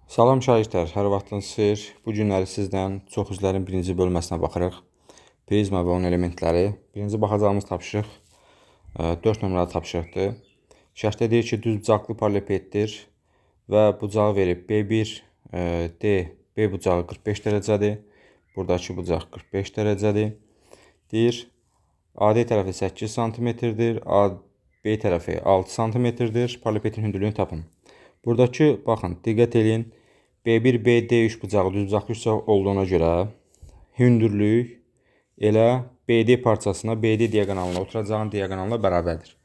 Salam şagirdlər, hər vaxtınız xeyir. Bu günləri sizdən çox üzlərin birinci bölməsinə baxırıq. Prizma və onun elementləri. Birinci baxacağımız tapşırıq 4 nömrəli tapşırıqdır. Şərtdə deyir ki, düz bucaqlı paralellepipeddir və bucağı verib B1, D, B bucağı 45 dərəcədir. Buradakı bucaq 45 dərəcədir. Deyir, AD tərəfi 8 cm-dir, B tərəfi 6 cm-dir. Paralellepipedin hündürlüyünü tapın. Buradakı, baxın, diqqət edin. B1, B, D3 bucağı düzbucaqlı bucaq olduğuna görə hündürlük elə BD parçasına, BD diaqonalına, oturacağın diaqonalına bərabərdir.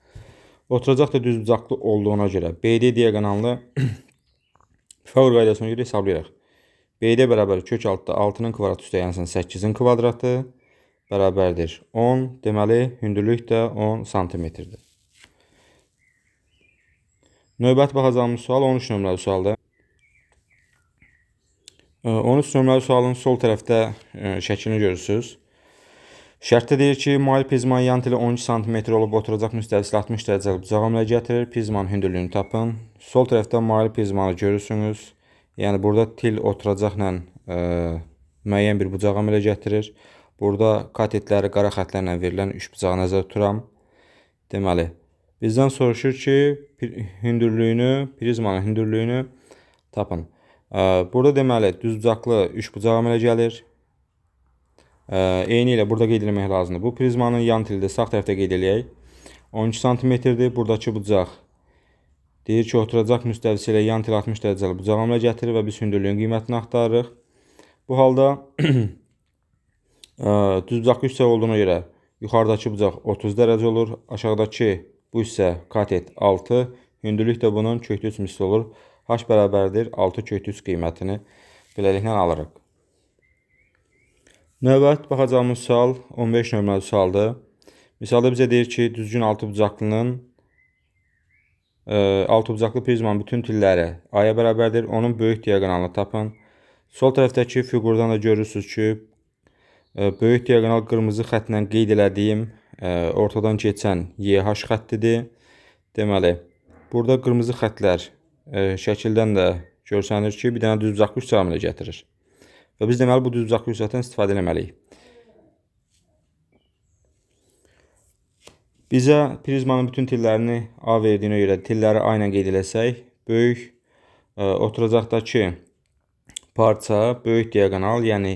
Oturacaq da düzbucaqlı olduğuna görə BD diaqonalını Pifaqor qaydasına görə hesablayırıq. BD bərabər kök altda 6-nın kvadratı üstə yansın 8-in kvadratı bərabərdir 10. Deməli, hündürlük də 10 cm-dir. Növbəti baxacağımız sual 13 nömrəli sualdır. 13 nömrəli sualın sol tərəfdə şəklini görürsünüz. Şərtdə deyir ki, mail prizmanın yan tili 12 cm olub oturacaq müstəvisil 60 dərəcəli bucağa əmələ gətirir. Prizmanın hündürlüyünü tapın. Sol tərəfdə mail prizmanı görürsünüz. Yəni, burada til oturacaqla müəyyən bir bucağa əmələ gətirir. Burada katetləri qara xətlərlə verilən 3 bucağı nəzərdə tuturam. Deməli, bizdən soruşur ki, prizmanın hündürlüyünü tapın. Burada deməli, düzbucaqlı 3 bucağa əmələ gəlir. Eyni ilə burada qeyd etmək lazımdır. Bu prizmanın yan tili də sağ tərəfdə qeyd edək. 12 cm-dir. Buradakı bucaq deyir ki, oturacaq müstəvisi ilə yan tili 60 dərəcəli bucağa əmələ gətirir və biz hündürlüyün qiymətini axtarırıq. Bu halda düzbucaqlı hissə olduğuna görə yuxarıdakı bucaq 30 dərəcə olur. Aşağıdakı bu hissə katet 6. Hündürlük də bunun kökdə 3 misli olur. H bərabərdir 6 kökdə 3 qiymətini beləliklə alırıq. Növbəti baxacağımız sual 15 nömrəli sualdır. Misalda bizə deyir ki, düzgün altı bucaqlı prizmanın bütün tilləri A-ya bərabərdir. Onun böyük diaqonalını tapın. Sol tərəfdəki fiqurdan da görürsünüz ki, böyük diaqonal qırmızı xətlə qeyd elədiyim ortadan keçən YH xəttidir. Deməli, burada qırmızı xətlər şəkildən də görsənir ki, bir dənə düzbucaqlı üstə əmələ gətirir. Və biz deməli, bu düzbucaqlı üstədən istifadə etməliyik. Bizə prizmanın bütün tillərini A verdiyinə görə tilləri A ilə qeyd eləsək, böyük oturacaqdakı parça, böyük diaqonal, yəni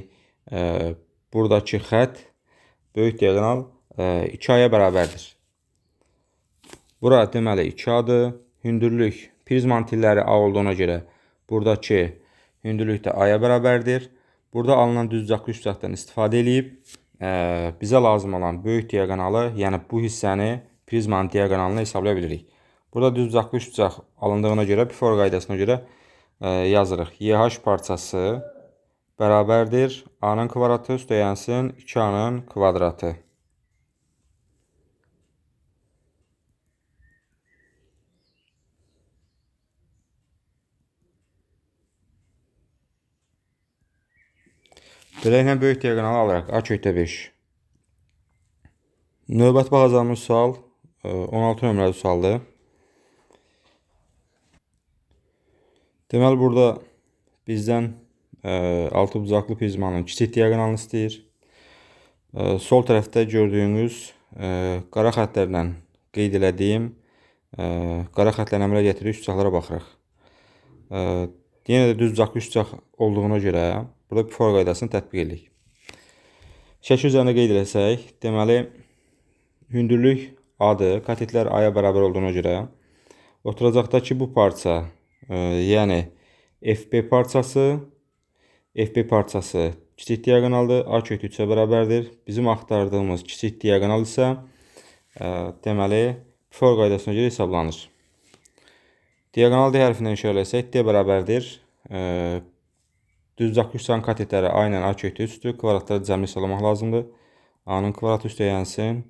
buradakı xətt, böyük diaqonal 2A-ya bərabərdir. Bura deməli 2A-dır. Hündürlük, prizmanın tilləri A olduğuna görə buradakı hündürlük də A-ya bərabərdir. Burada alınan düzbucaqlı üçbucaqdan istifadə edib bizə lazım olan böyük diaqonalı, yəni bu hissəni prizmanın diaqonalına hesablaya bilirik. Burada düzbucaqlı üçbucaq alındığına görə, Pifaqor qaydasına görə yazırıq. YH parçası bərabərdir A-nın kvadratı üstə yansın 2A-nın kvadratı. Beləliklə, böyük diaqonalı alırıq. A kökdə 5. Növbəti baxacağımız sual 16 nömrəli sualdır. Deməli, burada bizdən altı bucaqlı prizmanın kiçik diaqonalını istəyir. Sol tərəfdə gördüyünüz qara xətlərlə qeyd elədiyim qara xətlərlə əmələ gətirir üçbucaqlara baxırıq. Yenə də düzbucaqlı üçbucaq olduğuna görə burada Pifaqor qaydasını tətbiq edirik. Şəkil üzərində qeyd eləsək, deməli, hündürlük A-dır. Katetlər A-ya bərabər olduğuna görə oturacaqdakı bu parça, yəni FB parçası kiçik diaqonaldır. A kökdə 3-ə bərabərdir. Bizim axtardığımız kiçik diaqonal isə deməli, Pifaqor qaydasına görə hesablanır. Diaqonal D hərfindən işarə etsək, D bərabərdir. Düzbucaqlı üçbucağın katetləri A ilə A kökdə 3-dür. Kvadratları cəmli hesablamaq lazımdır. A-nın kvadratı üstə yansın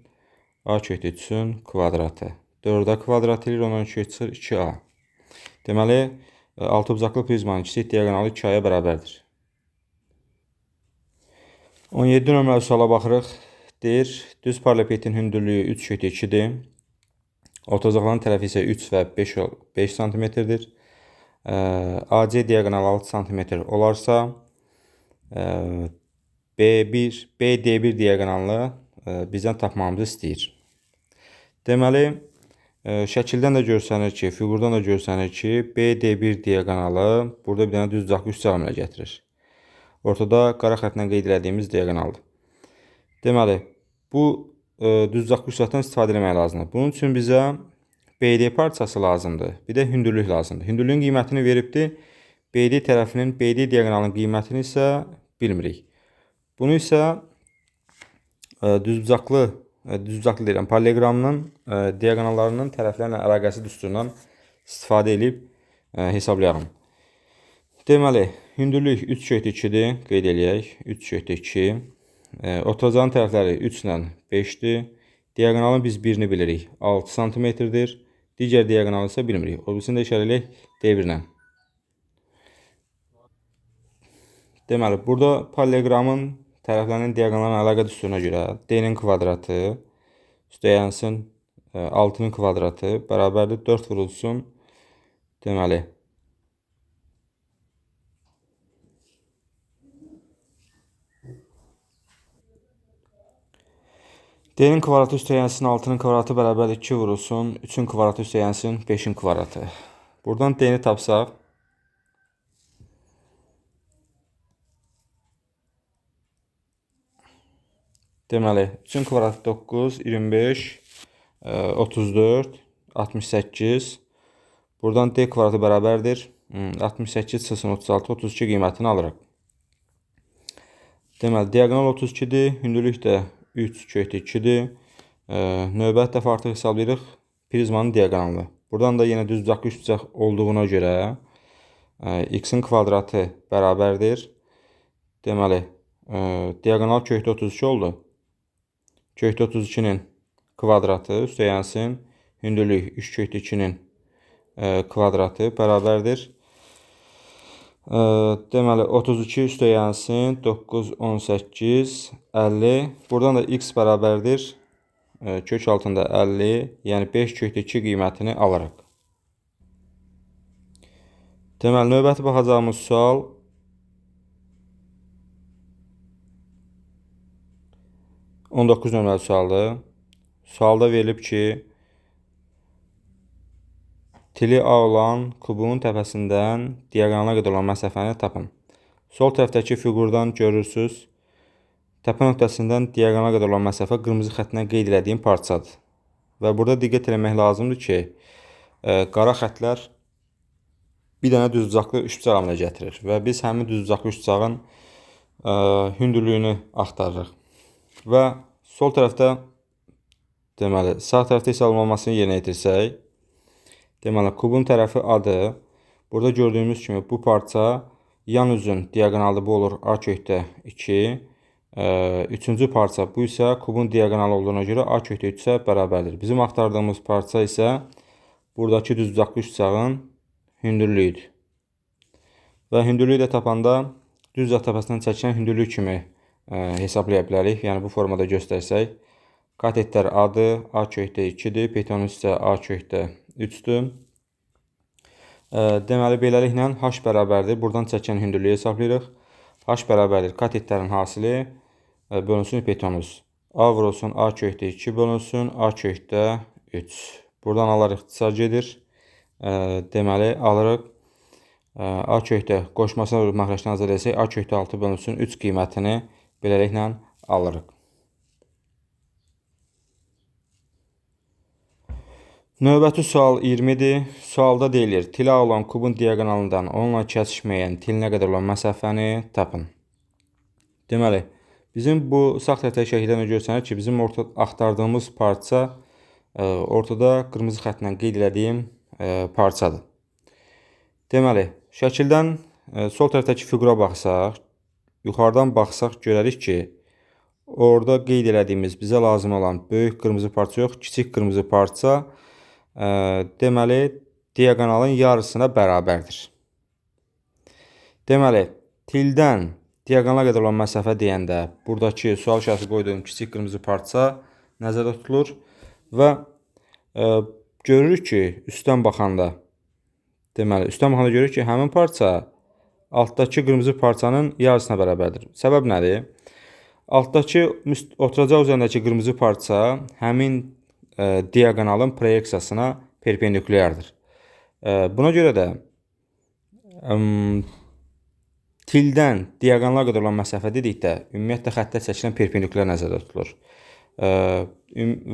A kökdə 3-ün kvadratı. 4-ə kvadrat edir, ondan keçir 2A. Deməli, altıbucaqlı prizmanın kiçik diaqonalı 2A-ya bərabərdir. 17 nömrəli suala baxırıq. Deyir, düz paralellepipedin hündürlüyü 3 kökdə 2-dir. Oturacaqların tərəfi isə 3 və 5 cm-dir. AC diaqonalı 6 sm olarsa, BD1 diaqonalını bizdən tapmamızı istəyir. Deməli, şəkildən də görsənir ki, fiqurdan da görsənir ki, BD1 diaqonalı burada bir dənə düzbucaqlı üç əmələ gətirir. Ortada qara xətlə qeyd elədiyimiz diaqonaldır. Deməli, bu düzbucaqlı üçbucaqdan istifadə etmək lazımdır. Bunun üçün bizə BD parçası lazımdır. Bir də hündürlük lazımdır. Hündürlüyün qiymətini veribdir. BD tərəfinin BD diaqonalının qiymətini isə bilmirik. Bunu isə düzbucaqlı deyirəm, paralleloqramının diaqonallarının tərəflərlə əlaqəsi düsturundan istifadə edib hesablayalım. Deməli, hündürlük 3/2-dir, qeyd eləyək. 3/2. Oturacağın tərəfləri 3 ilə 5-dir. Diaqonalın biz birini bilirik, 6 sm-dir. Digər diaqonalı isə bilmirik. O birisini də işarələyək D1-lə. Deməli, burada paralleloqramın tərəflərinin diaqonalına əlaqə düsturuna görə D-nin kvadratı üstəyənsin 6-nın kvadratı bərabərdir 4 vurulsun. Deməli, D-nin kvadratı üstəyənsin 6-nın kvadratı bərabərdir 2 vurulsun 3-ün kvadratı üstəyənsin 5-in kvadratı. Buradan D-ni tapsaq, deməli, 3-ün kvadratı 9, 25, 34, 68. Buradan D kvadratı bərabərdir 68 çıxsın 36, 32 qiymətini alırıq. Deməli, diaqonal 32-dir, hündürlük də 3/2-dir. Növbəti dəfə artıq hesablayırıq prizmanın diaqonalını. Buradan da yenə düzbucaqlı üçbucaq olduğuna görə x-in kvadratı bərabərdir. Deməli, diaqonal kökdə 32 oldu. Kökdə 32-nin kvadratı üstəyənsin hündürlük 3/2-nin kvadratı bərabərdir. Deməli, 32 üstəyənsin 9, 18, 50. Buradan da x bərabərdir kök altında 50, yəni 5/2 qiymətini alırıq. Deməli, növbəti baxacağımız sual 19 nömrəli sualdır. Sualda verilib ki, tili A olan kubun təpəsindən diaqonala qədər olan məsafəni tapın. Sol tərəfdəki fiqurdan görürsünüz, təpə nöqtəsindən diaqonala qədər olan məsafə qırmızı xətlə qeyd elədiyim parçadır. Və burada diqqət etmək lazımdır ki, qara xətlər bir dənə düzbucaqlı üçbucaq əmələ gətirir və biz həmin düzbucaqlı üçbucağın hündürlüyünü axtarırıq. Və sol tərəfdə, deməli, sağ tərəfdə hesablamamasını yerinə yetirsək, deməli, kubun tərəfi A-dır. Burada gördüyümüz kimi bu parça yan üzün diaqonalı bu olur A kökdə 2. Üçüncü parça bu isə kubun diaqonalı olduğuna görə A kökdə 3 isə bərabərdir. Bizim axtardığımız parça isə buradakı düzbucaqlı üçbucağın hündürlüyüdür. Və hündürlüyü də tapanda düzbucaq təpəsindən çəkilən hündürlük kimi hesablaya bilərik. Yəni, bu formada göstərsək, katetlər A-dır, A kökdə 2-dir, betonus isə A kökdə 3-dür. Deməli, beləliklə H bərabərdir. Buradan çəkən hündürlüyü hesablayırıq. H bərabərdir. Katetlərin hasili bölünsün hipotenuz. A vurulsun A kökdə 2 bölünsün A kökdə 3. Buradan alır ixtisar gedir. Deməli, alırıq A kökdə qoşmasına vurub məxrəcdən azad etsək A kökdə 6 bölünsün 3 qiymətini beləliklə alırıq. Növbəti sual 20-dir. Sualda deyilir, tili A olan kubun diaqonalından onunla kəsişməyən tilinə qədər olan məsafəni tapın. Deməli, bizim bu sağ tərəfdəki şəkildən görsənir ki, bizim axtardığımız parça ortada qırmızı xətlə qeyd elədiyim parçadır. Deməli, şəkildən sol tərəfdəki fiqura baxsaq, yuxarıdan baxsaq görərik ki, orada qeyd elədiyimiz bizə lazım olan böyük qırmızı parça yox, kiçik qırmızı parça deməli, diaqonalın yarısına bərabərdir. Deməli, tildən diaqonala qədər olan məsafə deyəndə buradakı sual işarəsi qoyduğum kiçik qırmızı parça nəzərdə tutulur və görürük ki, üstdən baxanda Deməli, üstdən baxanda görürük ki, həmin parça altdakı qırmızı parçanın yarısına bərabərdir. Səbəb nədir? Altdakı oturacaq üzərindəki qırmızı parça həmin diaqonalın proyeksiyasına perpendikulyardır. Buna görə də tildən diaqonala qədər olan məsafə dedikdə ümumiyyətlə xəttə çəkilən perpendikulyar nəzərdə tutulur.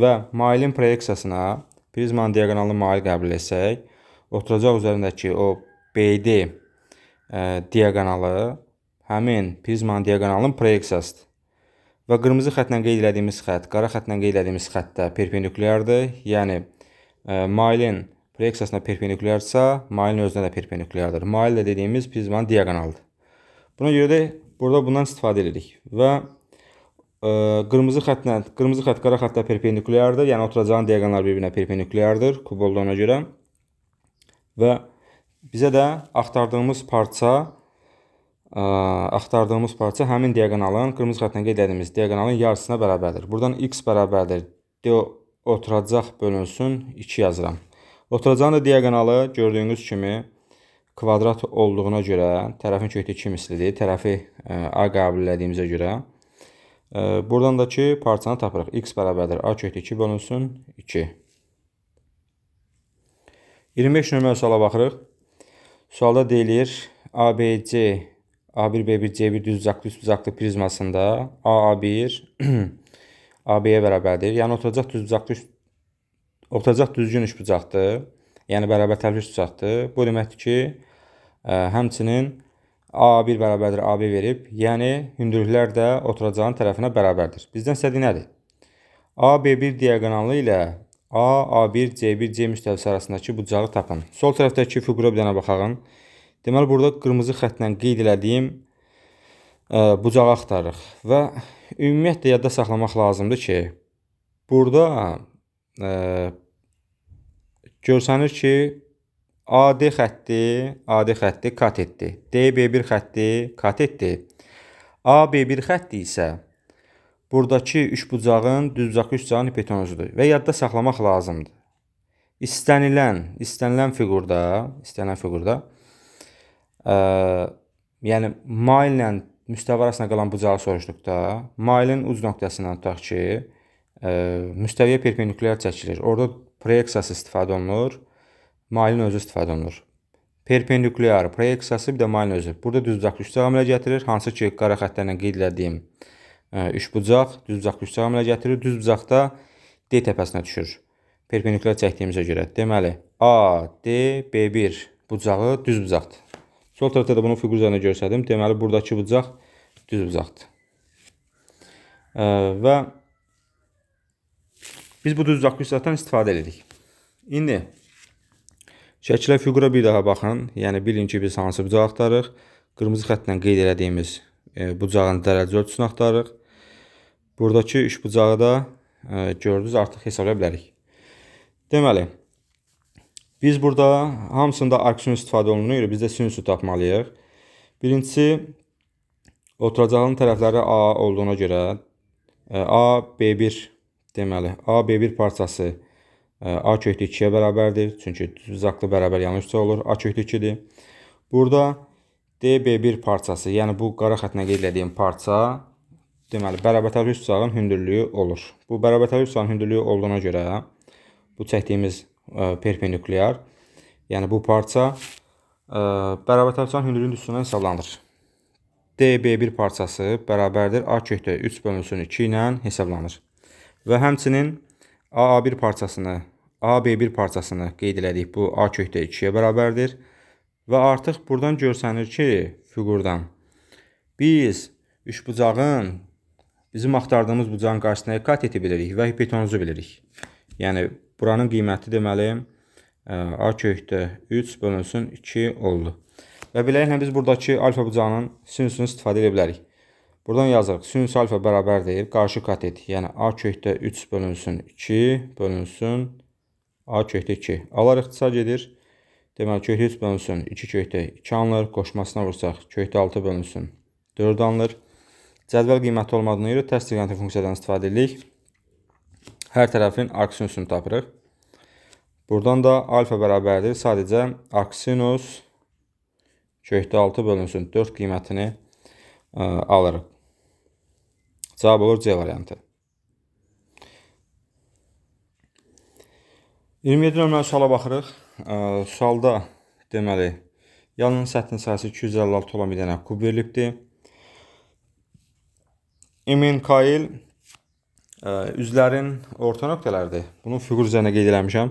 Və mailin proyeksiyasına prizmanın diaqonalını mail qəbul etsək, oturacaq üzərindəki o BD diaqonalı həmin prizmanın diaqonalının proyeksiyasıdır. Və qırmızı xətlə qeyd etdiyimiz xətt, qara xətlə qeyd etdiyimiz xəttdə perpendikulyardır. Yəni, mailin proyeksiyasına perpendikulyarsa, mailin özünə də perpendikulyardır. Mail də dediyimiz prizmanın diaqonalıdır. Buna görə də burada bundan istifadə edirik. Və qırmızı xət, qara xətlə perpendikulyardır. Yəni, oturacağın diaqonallar bir-birinə perpendikulyardır, kub olduğuna görə. Və bizə də axtardığımız parça həmin diaqonalın, qırmızı xətlə qeyd etdiyimiz diaqonalın yarısına bərabərdir. Buradan x bərabərdir. Oturacaq bölünsün 2 yazıram. Oturacağın da diaqonalı gördüyünüz kimi kvadrat olduğuna görə tərəfin kökü 2 mislidir. Tərəfi a qəbul etdiyimizə görə. Buradan da ki, parçanı tapırıq. X bərabərdir. A kökü 2 bölünsün 2. 25 nömrəli suala baxırıq. Sualda deyilir ABC, A1, B1, C1 düzbucaqlı prizmasında A1 AB-yə bərabərdir. Yəni, oturacaq düzgün üçbucaqdır. Yəni, bərabər tərəfli üçbucaqdır. Bu deməkdir ki, həmçinin A1 bərabərdir AB verib. Yəni, hündürlüklər də oturacağın tərəfinə bərabərdir. Bizdən istədiyi nədir? AB1 diaqonalı ilə A1, C1, C müstəvisi arasındakı bucağı tapın. Sol tərəfdəki fiqura bir dənə baxaq. Deməli, burada qırmızı xətlə qeyd elədiyim bucağı axtarırıq. Və ümumiyyətlə yadda saxlamaq lazımdır ki, burada görsənir ki, AD xətti kat etdi. DB1 xətti kat etdi. AB1 xətti isə buradakı üçbucağın düzbucaqlı üçbucağın hipotenuzudur. Və yadda saxlamaq lazımdır. İstənilən fiqurda yəni maillə müstəvi arasında qalan bucağı soruşduqda, mailin uc nöqtəsindən tutaq ki, müstəviyə perpendikulyar çəkilir. Orada proyeksiyası istifadə olunur, mailin özü istifadə olunur. Perpendikulyar proyeksiyası bir də mailin özü. Burada düzbucaqlı üçbucağı əmələ gətirir. Hansı ki, qara xətlərlə qeyd etdiyim üçbucaq düzbucaqlı üçbucağı əmələ gətirir. Düzbucaqda D təpəsinə düşür. Perpendikulyar çəkdiyimizə görə. Deməli, A, D, B1 bucağı düzbucaqdır. Sol tərəfdə də bunu fiqur üzərində görsədim. Deməli, buradakı bucaq düzbucaqdır. Və biz bu düzbucaqlı üçbucaqdan istifadə edirik. İndi şəkilə fiqura bir daha baxın. Yəni, bilin ki, biz hansı bucağı axtarırıq. Qırmızı xətlə qeyd etdiyimiz bucağın dərəcə ölçüsünü axtarırıq. Buradakı üçbucağı da gördünüz, artıq hesablaya bilərik. Deməli, biz burada hamısında arcsinus istifadə olunur, biz də sinusu tapmalıyıq. Birincisi, oturacağın tərəfləri A olduğuna görə A, B1 deməli, A, B1 parçası A köklü 2-yə bərabərdir. Çünki düzbucaqlı bərabər yanlış olur. A köklü 2-dir. Burada DB1 parçası, yəni bu qara xətlə qeyd etdiyim parça, deməli, bərabərtərli üçbucağın hündürlüyü olur. Bu bərabərtərli üçbucağın hündürlüyü olduğuna görə bu çəkdiyimiz perpendikulyar, yəni bu parça bərabərtərli üçbucağın hündürlüyünün üstündən hesablanır. DB1 parçası bərabərdir A kökdə 3 bölünsün 2 ilə hesablanır. Və həmçinin A1 parçasını, AB1 parçasını qeyd elədik. Bu A kökdə 2-yə bərabərdir. Və artıq buradan görsənir ki, fiqurdan biz üçbucağın, bizim axtardığımız bucağın qarşısına kateti bilirik və hipotenuzu bilirik. Yəni, buranın qiyməti deməli A kökdə 3 bölünsün 2 oldu. Və beləliklə biz buradakı alfa bucağının sinusunu istifadə edə bilərik. Buradan yazırıq. Sinus alfa bərabərdir. Qarşı katet, yəni A kökdə 3 bölünsün 2 bölünsün A kökdə 2. Alar ixtisar gedir. Deməli, kökdə 3 bölünsün 2 kökdə 2 alınır. Qoşmasına vursaq, kökdə 6 bölünsün 4 alınır. Cədvəl qiyməti olmadığına görə tərs istiqaməti funksiyadan istifadə edirik. Hər tərəfin arc sinusunu tapırıq. Buradan da alfa bərabərdir. Sadəcə aksinus kökdə 6 bölünsün 4 qiymətini alırıq. Cavab olur C variantı. 27 nömrəli suala baxırıq. Sualda deməli yanının səthin sahəsi 256 olan bir dənə kub verilibdir. MNKL üzlərin orta nöqtələridir. Bunu fiqur üzərində qeyd eləmişəm.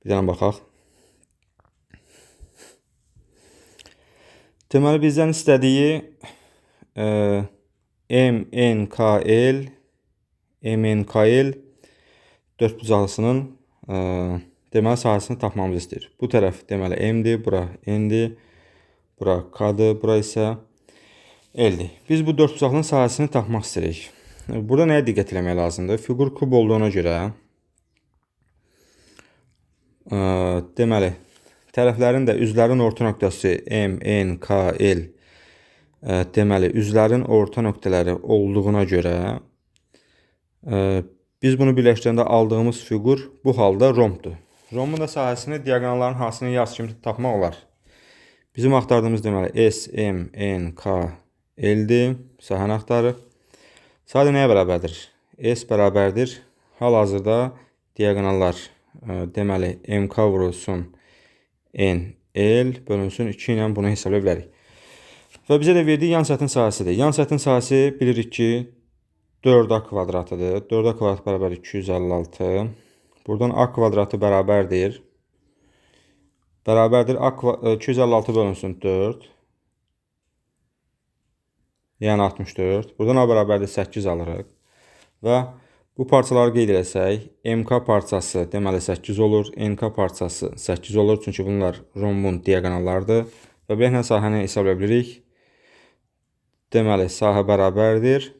Bir dənə baxaq. Deməli bizdən istədiyi MNKL dördbucaqlısının deməli sahəsini tapmamızı istəyir. Bu tərəf deməli M-dir, bura N-dir, bura K-dır, bura isə L-dir. Biz bu dördbucaqlının sahəsini tapmaq istəyirik. Burada nəyə diqqət eləmək lazımdır? Fiqur kub olduğuna görə deməli tərəflərin də üzlərin orta nöqtəsi MNKL deməli üzlərin orta nöqtələri olduğuna görə biz bunu birləşdirəndə aldığımız fiqur bu halda rombdur. Rombun da sahəsini diaqonalların hansını yaz kimi tapmaq olar. Bizim axtardığımız deməli SMNKL-dir. Sahəni axtarırıq. Sadə nəyə bərabərdir? S bərabərdir. Hal-hazırda diaqonallar deməli MK vurulsun NL bölünsün 2 ilə bunu hesablaya bilərik. Və bizə də verdiyi yan səthin sahəsidir. Yan səthin sahəsi bilirik ki 4A kvadratıdır. 4A kvadrat bərabər 256. Buradan A kvadratı bərabərdir. 256 bölünsün 4. Yəni 64. Buradan A bərabərdir 8 alırıq. Və bu parçaları qeyd eləsək, MK parçası deməli 8 olur, NK parçası 8 olur. Çünki bunlar rombun diaqonallarıdır. Və beləliklə sahəni hesablaya bilirik. Deməli sahə bərabərdir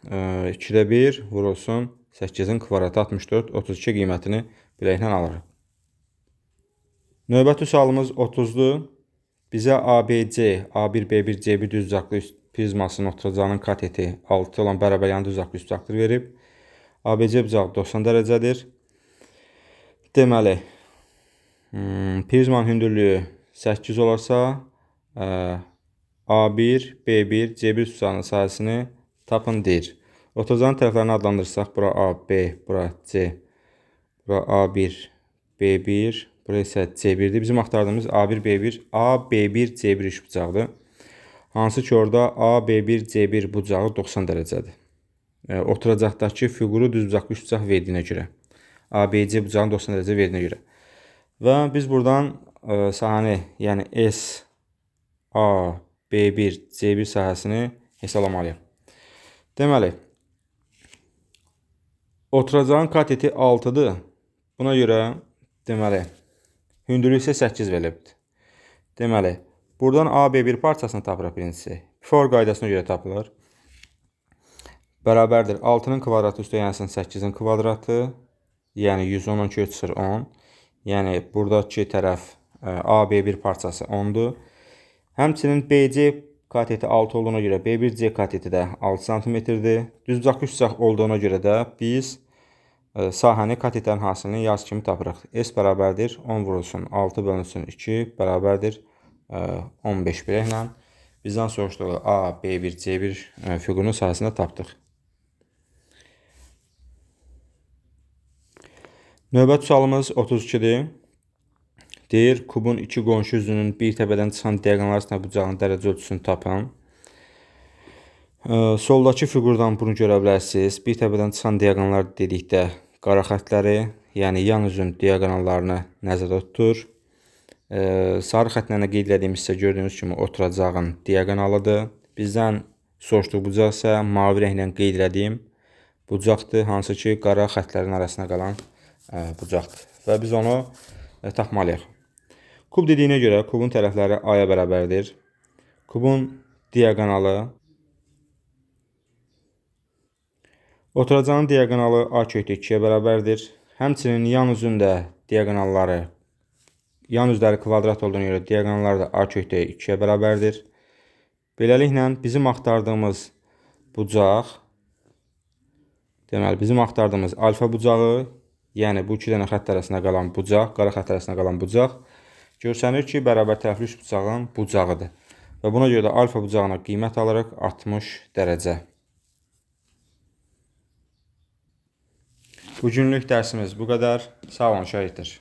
2-də 1 vurulsun 8-in kvadratı 64, 32 qiymətini beləliklə alırıq. Növbəti sualımız 30-dur. Bizə ABC, A1, B1, C1 düzbucaqlı prizmasının oturacağının kateti 6 olan bərabər yan düzbucaqlı üstbucaqdır verib. ABC bucağı 90 dərəcədir. Deməli prizmanın hündürlüyü 8 olarsa A1, B1, C1 üstbucağının sahəsini tapın deyir. Oturacağın tərəflərini adlandırsaq, bura A, B, bura C, bura A1, B1, bura isə C1'dir. Bizim axtardığımız A1, B1, A, B1, C1 üçbucaqdır. Hansı ki orada A, B1, C1 bucağı 90 dərəcədir. Oturacaqdakı fiquru düzbucaqlı üçbucaq verdiyinə görə. ABC bucağın 90 dərəcə verdiyinə görə. Və biz buradan sahəni, yəni S, A, B1, C1 sahəsini hesablamalıyıq. Deməli, oturacağın kateti 6'dır. Buna görə deməli hündürlük isə 8 verilibdir. Deməli, buradan AB1 parçasını tapırıq birincisi. Pifor qaydasına görə tapılır. Bərabərdir 6'nın kvadratı üstə yansın 8'in kvadratı. Yəni 110'un kökü çıxır 10. Yəni buradakı tərəf AB1 parçası 10'dur. Həmçinin BC kateti 6 olduğuna görə B1C kateti də 6 cm-dir. Düzbucaqlı üçbucaq olduğuna görə də biz sahəni katetlərin hasilini yaz kimi tapırıq. S bərabərdir 10 vurulsun 6 bölünsün 2 bərabərdir 15 birəklə. Bizdən soruşduğu A, B1, C1 fiqurunun sahəsində tapdıq. Növbəti sualımız 32-dir. Deyir, kubun iki qonşu üzünün bir təbədən çıxan diaqonal arasında bucağın dərəcə ölçüsünü tapın. Soldakı fiqurdan bunu görə bilərsiniz. Bir təbədən çıxan diaqonallar dedikdə qara xətləri, yəni yan üzün diaqonallarını nəzərdə tutur. Sarı xətlərlə qeyd etdiyimiz isə gördüyünüz kimi oturacağın diaqonalıdır. Bizdən soruşduğu bucaq isə mavi rənglə qeyd etdiyim bucaqdır, hansı ki qara xətlərin arasına qalan bucaqdır. Və biz onu tapmalıyıq. Kub dediyinə görə kubun tərəfləri A-ya bərabərdir. Kubun diaqonalı oturacağın diaqonalı A kökdə 2-yə bərabərdir. Həmçinin yan üzün də diaqonalları, yan üzləri kvadrat olduğuna görə diaqonalları da A kökdə 2-yə bərabərdir. Beləliklə bizim axtardığımız bucaq, deməli bizim axtardığımız alfa bucağı Yəni bu 2 dənə xətt arasında qalan bucaq, qara xətt arasında qalan bucaq görsənir ki, bərabər tərəfli üç bucağın bucağıdır. Və buna görə də alfa bucağına qiymət alırıq 60 dərəcə. Bugünlük dərsimiz bu qədər. Sağ olun şagirdlər.